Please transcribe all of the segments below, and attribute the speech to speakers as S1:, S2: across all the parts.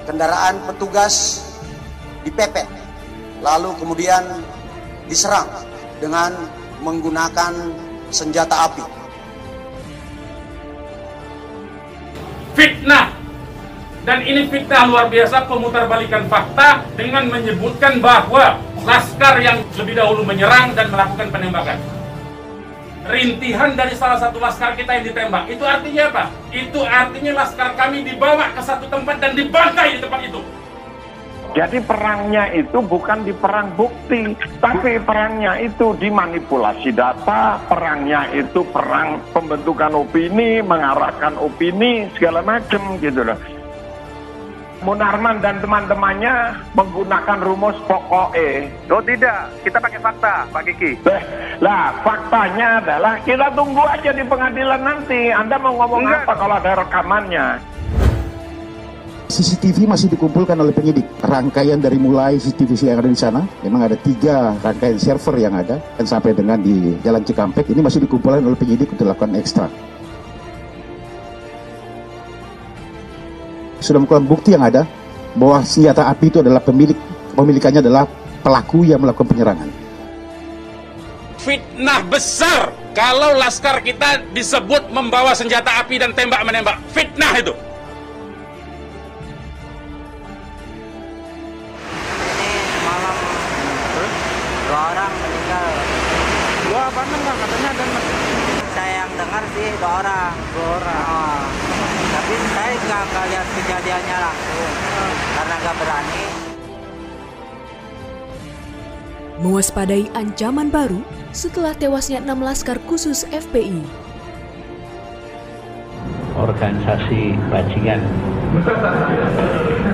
S1: kendaraan petugas dipepet, lalu kemudian diserang dengan menggunakan senjata api.
S2: Fitnah, dan ini fitnah luar biasa, pemutarbalikan fakta dengan menyebutkan bahwa laskar yang lebih dahulu menyerang dan melakukan penembakan. Rintihan dari salah satu laskar kita yang ditembak, itu artinya apa? Itu artinya laskar kami dibawa ke satu tempat dan dibantai di tempat itu.
S3: Jadi perangnya itu bukan di perang bukti, tapi perangnya itu dimanipulasi data, perangnya itu perang pembentukan opini, mengarahkan opini, segala macam gitu loh. Munarman dan teman-temannya menggunakan rumus pokoknya.
S4: Oh tidak, kita pakai fakta, Pak Kiki.
S3: Lah, faktanya adalah kita tunggu aja di pengadilan nanti. Anda mau ngomong apa kalau ada rekamannya?
S5: CCTV masih dikumpulkan oleh penyidik. Rangkaian dari mulai CCTV yang ada di sana, memang ada 3 rangkaian server yang ada, dan sampai dengan di Jalan Cikampek, ini masih dikumpulkan oleh penyidik untuk dilakukan ekstrak. Sudah melakukan bukti yang ada bahwa senjata api itu adalah pemilikannya adalah pelaku yang melakukan penyerangan.
S2: Fitnah besar kalau laskar kita disebut membawa senjata api dan tembak-menembak. Fitnah itu.
S6: Orang meninggal.
S4: 2 apa enggak katanya ada?
S6: Saya yang dengar sih 2 orang.
S4: 2 orang.
S6: Tapi saya nggak lihat kejadiannya langsung karena nggak berani.
S7: Mewaspadai ancaman baru setelah tewasnya 6 laskar khusus FPI.
S8: Organisasi bajingan.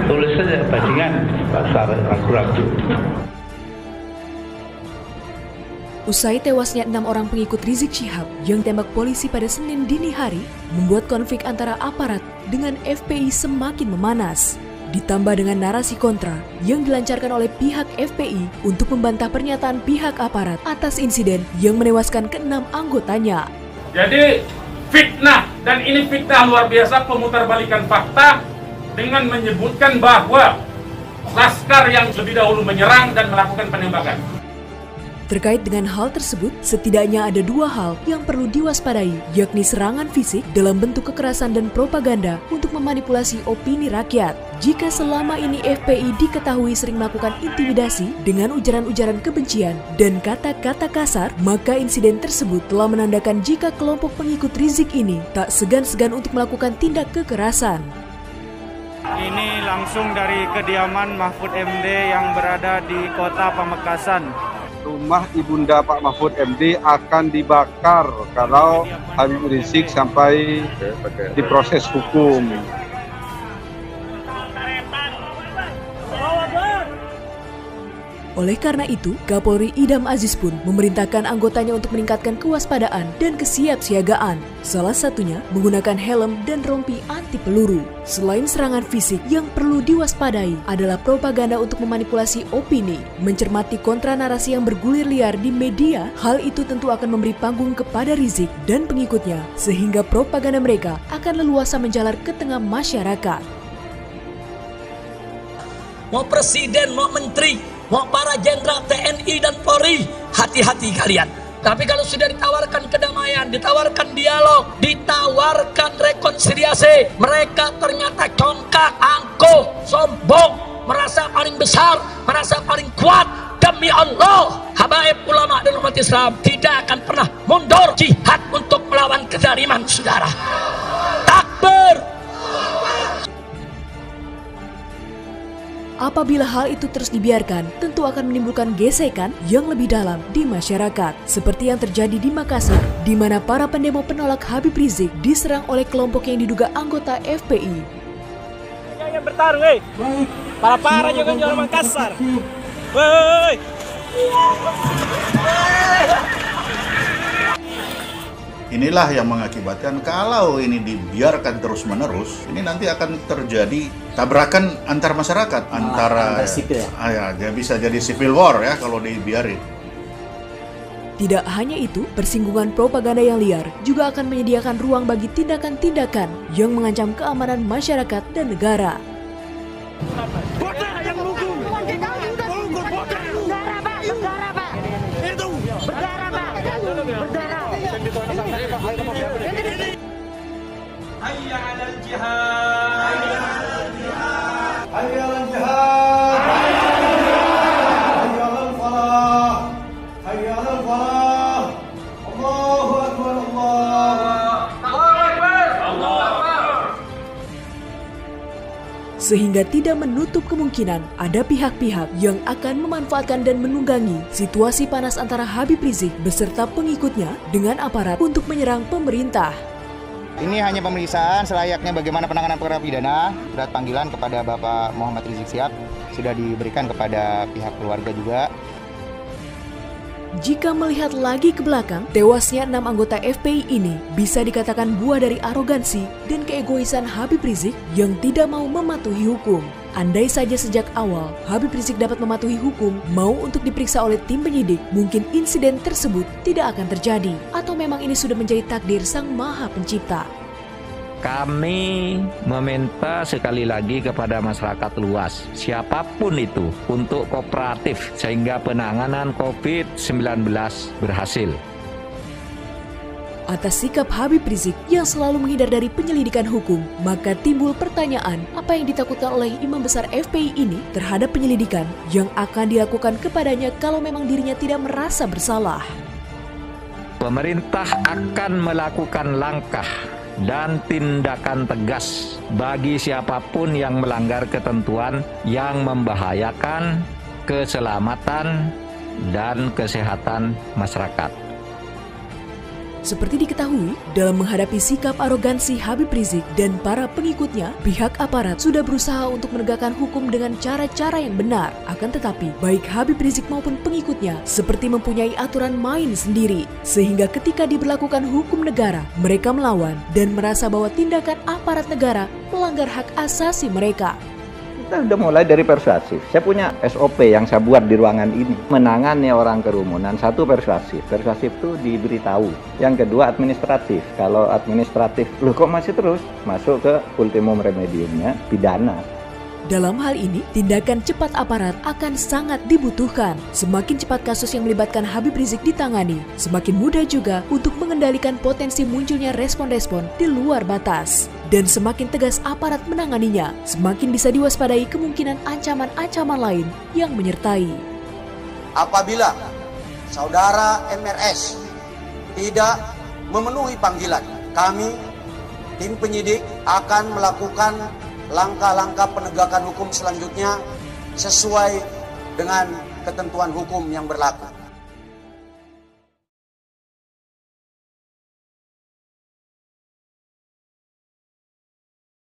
S8: Tulis saja bajingan, pasar ragu-ragu.
S7: Usai tewasnya 6 orang pengikut Rizik Syihab yang tembak polisi pada Senin dini hari, membuat konflik antara aparat dengan FPI semakin memanas. Ditambah dengan narasi kontra yang dilancarkan oleh pihak FPI untuk membantah pernyataan pihak aparat atas insiden yang menewaskan ke-6 anggotanya.
S2: Jadi fitnah, dan ini fitnah luar biasa, pemutarbalikan fakta dengan menyebutkan bahwa laskar yang lebih dahulu menyerang dan melakukan penembakan.
S7: Terkait dengan hal tersebut, setidaknya ada 2 hal yang perlu diwaspadai, yakni serangan fisik dalam bentuk kekerasan dan propaganda untuk memanipulasi opini rakyat. Jika selama ini FPI diketahui sering melakukan intimidasi dengan ujaran-ujaran kebencian dan kata-kata kasar, maka insiden tersebut telah menandakan jika kelompok pengikut Rizik ini tak segan-segan untuk melakukan tindak kekerasan.
S4: Ini langsung dari kediaman Mahfud MD yang berada di Kota Pamekasan.
S9: Rumah ibunda Pak Mahfud MD akan dibakar kalau Habib Rizik sampai diproses hukum.
S7: Oleh karena itu, Kapolri Idham Aziz pun memerintahkan anggotanya untuk meningkatkan kewaspadaan dan kesiapsiagaan. Salah satunya menggunakan helm dan rompi anti peluru. Selain serangan fisik, yang perlu diwaspadai adalah propaganda untuk memanipulasi opini. Mencermati kontra narasi yang bergulir liar di media, hal itu tentu akan memberi panggung kepada Rizik dan pengikutnya, sehingga propaganda mereka akan leluasa menjalar ke tengah masyarakat.
S10: Mau presiden, mau menteri, mau para jenderal TNI dan Polri, hati-hati kalian. Tapi kalau sudah ditawarkan kedamaian, ditawarkan dialog, ditawarkan rekonsiliasi, mereka ternyata congkak, angkuh, sombong, merasa paling besar, merasa paling kuat. Demi Allah, habaib ulama dan umat Islam tidak akan pernah mundur jihad untuk melawan kezaliman saudara. Takbir.
S7: Apabila hal itu terus dibiarkan, tentu akan menimbulkan gesekan yang lebih dalam di masyarakat. Seperti yang terjadi di Makassar, di mana para pendemo penolak Habib Rizik diserang oleh kelompok yang diduga anggota FPI.
S4: Yang bertarung, para juga jual Makassar. Woi.
S11: Inilah yang mengakibatkan kalau ini dibiarkan terus-menerus, ini nanti akan terjadi tabrakan antar masyarakat, antara sipil ya. Dia bisa jadi civil war ya kalau dibiarin.
S7: Tidak hanya itu, persinggungan propaganda yang liar juga akan menyediakan ruang bagi tindakan-tindakan yang mengancam keamanan masyarakat dan negara.
S12: Bodoh yang menghukum. Menghukum bodoh. Berdarah, Pak. Berdarah, Pak. Itu. Berdarah, Pak. Berdarah.
S13: Hayya 'alal jihad. Hayya 'alal jihad.
S12: Hayya 'alal jihad. Hayya 'alal falah. Hayya 'alal falah. Allahu akbar. Allahu akbar.
S7: Sehingga tidak menutup kemungkinan ada pihak-pihak yang akan memanfaatkan dan menunggangi situasi panas antara Habib Rizik beserta pengikutnya dengan aparat untuk menyerang pemerintah.
S14: Ini hanya pemeriksaan selayaknya bagaimana penanganan perkara pidana. Surat panggilan kepada Bapak Muhammad Rizik Syihab sudah diberikan kepada pihak keluarga juga.
S7: Jika melihat lagi ke belakang, tewasnya 6 anggota FPI ini bisa dikatakan buah dari arogansi dan keegoisan Habib Rizik yang tidak mau mematuhi hukum. Andai saja sejak awal Habib Rizik dapat mematuhi hukum, mau untuk diperiksa oleh tim penyidik, mungkin insiden tersebut tidak akan terjadi. Atau memang ini sudah menjadi takdir Sang Maha Pencipta.
S15: Kami meminta sekali lagi kepada masyarakat luas, siapapun itu, untuk kooperatif sehingga penanganan COVID-19 berhasil.
S7: Atas sikap Habib Rizik yang selalu menghindar dari penyelidikan hukum, maka timbul pertanyaan apa yang ditakutkan oleh Imam Besar FPI ini terhadap penyelidikan yang akan dilakukan kepadanya kalau memang dirinya tidak merasa bersalah.
S15: Pemerintah akan melakukan langkah dan tindakan tegas bagi siapapun yang melanggar ketentuan yang membahayakan keselamatan dan kesehatan masyarakat.
S7: Seperti diketahui, dalam menghadapi sikap arogansi Habib Rizik dan para pengikutnya, pihak aparat sudah berusaha untuk menegakkan hukum dengan cara-cara yang benar. Akan tetapi, baik Habib Rizik maupun pengikutnya seperti mempunyai aturan main sendiri. Sehingga ketika diberlakukan hukum negara, mereka melawan dan merasa bahwa tindakan aparat negara melanggar hak asasi mereka.
S16: Kita udah mulai dari persuasif. Saya punya SOP yang saya buat di ruangan ini. Menangani orang kerumunan, satu persuasif. Persuasif itu diberitahu. Yang kedua administratif. Kalau administratif, loh kok masih terus? Masuk ke ultimum remediumnya, pidana.
S7: Dalam hal ini, tindakan cepat aparat akan sangat dibutuhkan. Semakin cepat kasus yang melibatkan Habib Rizik ditangani, semakin mudah juga untuk mengendalikan potensi munculnya respon-respon di luar batas. Dan semakin tegas aparat menanganinya, semakin bisa diwaspadai kemungkinan ancaman-ancaman lain yang menyertai.
S1: Apabila saudara MRS tidak memenuhi panggilan, kami, tim penyidik, akan melakukan langkah-langkah penegakan hukum selanjutnya sesuai dengan ketentuan hukum yang berlaku.